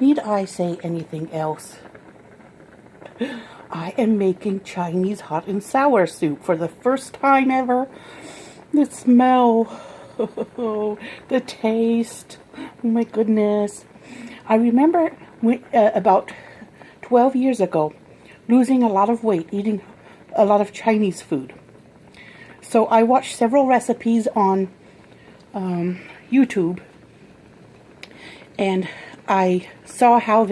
Need I say anything else? I am making Chinese hot and sour soup for the first time ever. The smell, the taste, oh my goodness. I remember about 12 years ago losing a lot of weight, eating a lot of Chinese food. So I watched several recipes on YouTube, and I saw how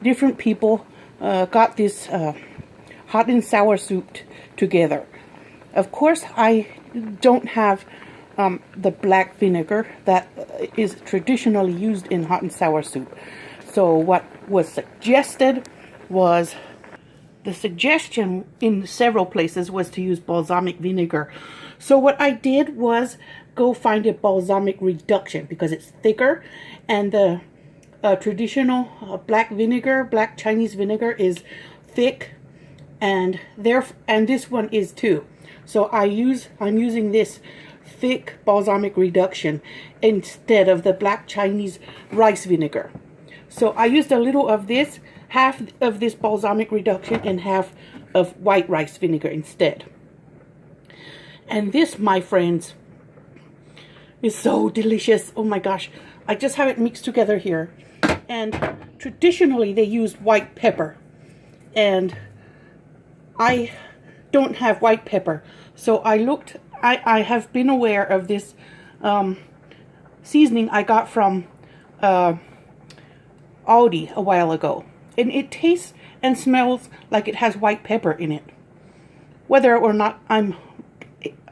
different people got this hot and sour soup together. Of course, I don't have the black vinegar that is traditionally used in hot and sour soup. So what was suggested was, the suggestion in several places was to use balsamic vinegar. So what I did was go find a balsamic reduction because it's thicker, and the traditional black Chinese vinegar is thick, and this one is too. So I'm using this thick balsamic reduction instead of the black Chinese rice vinegar. So I used a little of this, half of this balsamic reduction and half of white rice vinegar instead. And this, my friends, is so delicious. Oh my gosh. I just have it mixed together here. And traditionally they use white pepper, and I don't have white pepper. So I have been aware of this seasoning I got from Aldi a while ago. And it tastes and smells like it has white pepper in it. Whether or not I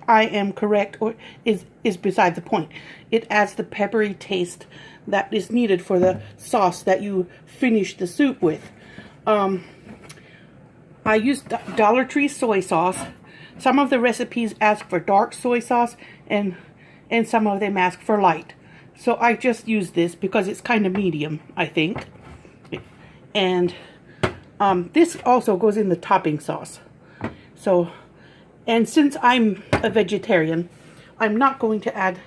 am correct or is beside the point. It adds the peppery taste that is needed for the sauce that you finish the soup with. I used Dollar Tree soy sauce. Some of the recipes ask for dark soy sauce, and some of them ask for light. So I just use this because it's kind of medium, I think. And this also goes in the topping sauce. So, and since I'm a vegetarian, I'm not going to add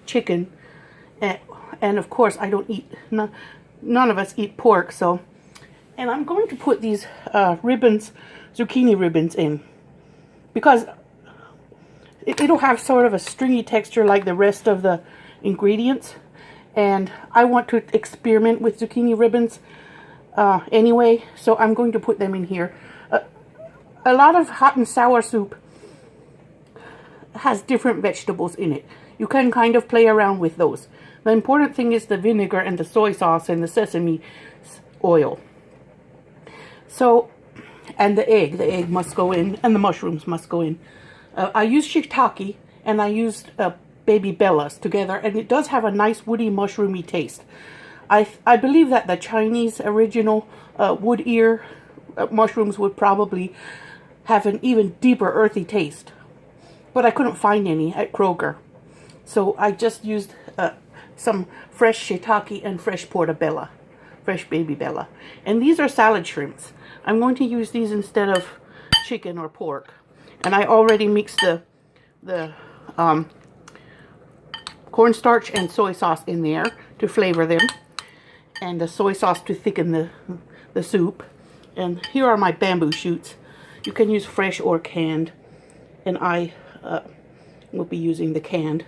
chicken. And of course, I don't eat, none of us eat pork. So, and I'm going to put these zucchini ribbons in, because it'll have sort of a stringy texture like the rest of the ingredients. And I want to experiment with zucchini ribbons anyway, so I'm going to put them in here. A lot of hot and sour soup has different vegetables in it. You can kind of play around with those. The important thing is the vinegar and the soy sauce and the sesame oil. So, and the egg must go in, and the mushrooms must go in. I used shiitake, and I used baby bellas together, and it does have a nice woody mushroomy taste. I believe that the Chinese original wood ear mushrooms would probably have an even deeper earthy taste, but I couldn't find any at Kroger. So I just used some fresh shiitake and fresh portobello, fresh baby bella. And these are salad shrimps. I'm going to use these instead of chicken or pork. And I already mixed the cornstarch and soy sauce in there to flavor them, and the soy sauce to thicken the soup. And here are my bamboo shoots. You can use fresh or canned, and I will be using the canned.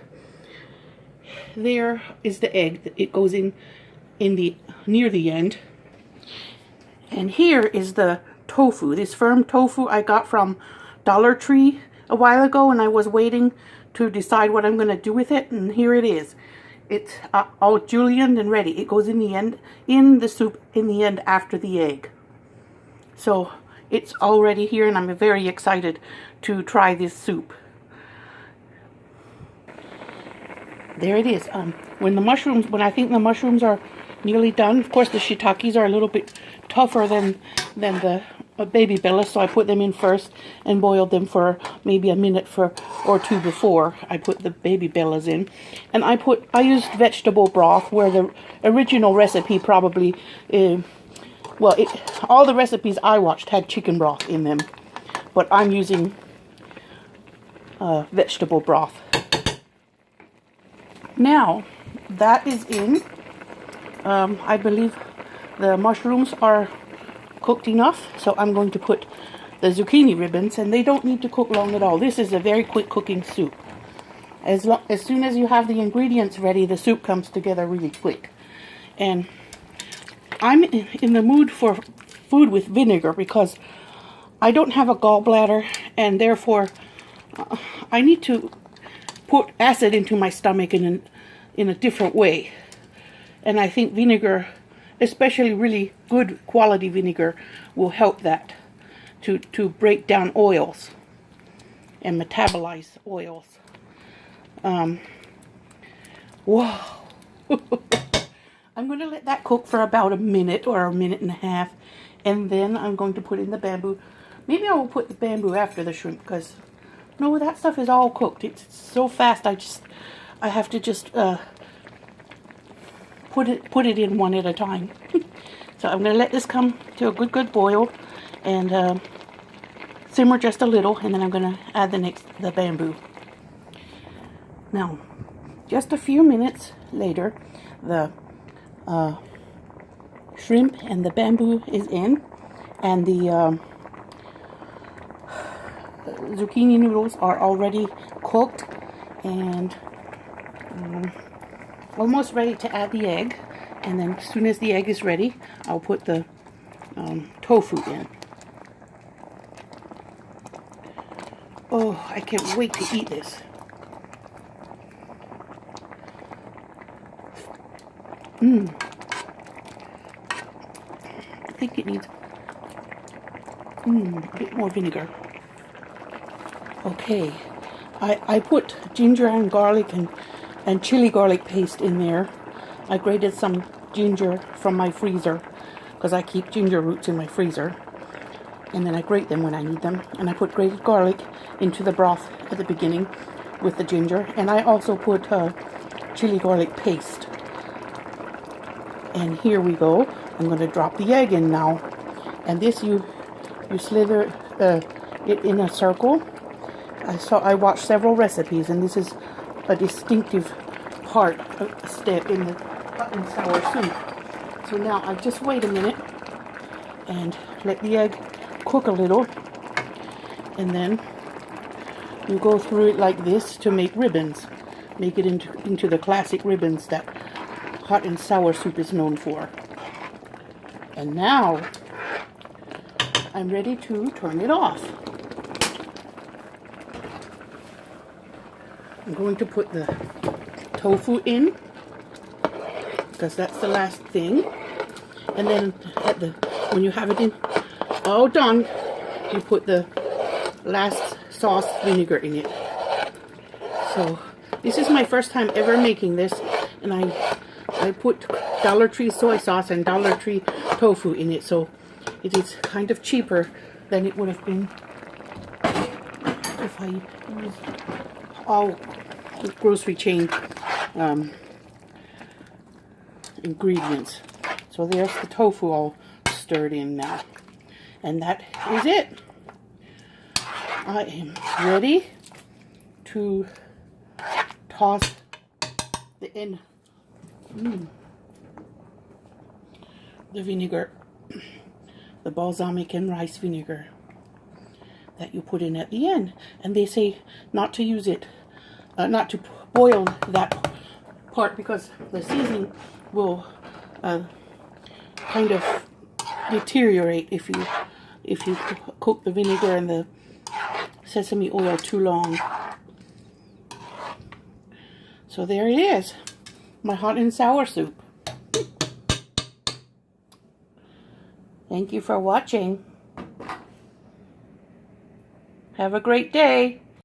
There is the egg. It goes in the near the end. And here is the tofu. This firm tofu I got from Dollar Tree a while ago, and I was waiting to decide what I'm going to do with it, and here it is. It's all julienned and ready. It goes in the end, in the soup in the end after the egg. So it's already here, and I'm very excited to try this soup. There it is. When I think the mushrooms are nearly done, of course the shiitakes are a little bit tougher than the baby bellas, so I put them in first and boiled them for maybe a minute or two before I put the baby bellas in. And I used vegetable broth, where the original recipe probably all the recipes I watched had chicken broth in them, but I'm using vegetable broth. Now that is in, I believe the mushrooms are cooked enough, so I'm going to put the zucchini ribbons, and they don't need to cook long at all. This is a very quick cooking soup. As soon as you have the ingredients ready, the soup comes together really quick. And I'm in the mood for food with vinegar because I don't have a gallbladder, and therefore I need to put acid into my stomach in a different way. And I think vinegar, especially really good quality vinegar, will help that to break down oils and metabolize oils. Whoa. I'm going to let that cook for about a minute or a minute and a half, and then I'm going to put in the bamboo. Maybe I will put the bamboo after the shrimp, because no, that stuff is all cooked. It's so fast. I have to just put it in one at a time. So I'm going to let this come to a good boil and simmer just a little, and then I'm going to add the bamboo. Now, just a few minutes later, the shrimp and the bamboo is in, and the zucchini noodles are already cooked and almost ready to add the egg. And then as soon as the egg is ready, I'll put the tofu in. Oh, I can't wait to eat this. I think it needs a bit more vinegar. Okay, I put ginger and garlic and chili garlic paste in there. I grated some ginger from my freezer because I keep ginger roots in my freezer, and then I grate them when I need them. And I put grated garlic into the broth at the beginning with the ginger, and I also put chili garlic paste. And here we go. I'm going to drop the egg in now, and this you slither it in a circle. I watched several recipes, and this is a distinctive step in the hot and sour soup. So now I just wait a minute and let the egg cook a little, and then you go through it like this to make ribbons. Make it into the classic ribbons that hot and sour soup is known for. And now I'm ready to turn it off. I'm going to put the tofu in because that's the last thing. And then when you have it in all done, you put the last sauce vinegar in it. So this is my first time ever making this, and I put Dollar Tree soy sauce and Dollar Tree tofu in it, so it is kind of cheaper than it would have been if I used all grocery chain ingredients. So there's the tofu all stirred in now, and that is it. I am ready to toss the end. The vinegar, the balsamic and rice vinegar that you put in at the end. And they say not to use it, not to boil that part, because the seasoning will kind of deteriorate if you cook the vinegar and the sesame oil too long. So there it is, my hot and sour soup. Thank you for watching. Have a great day.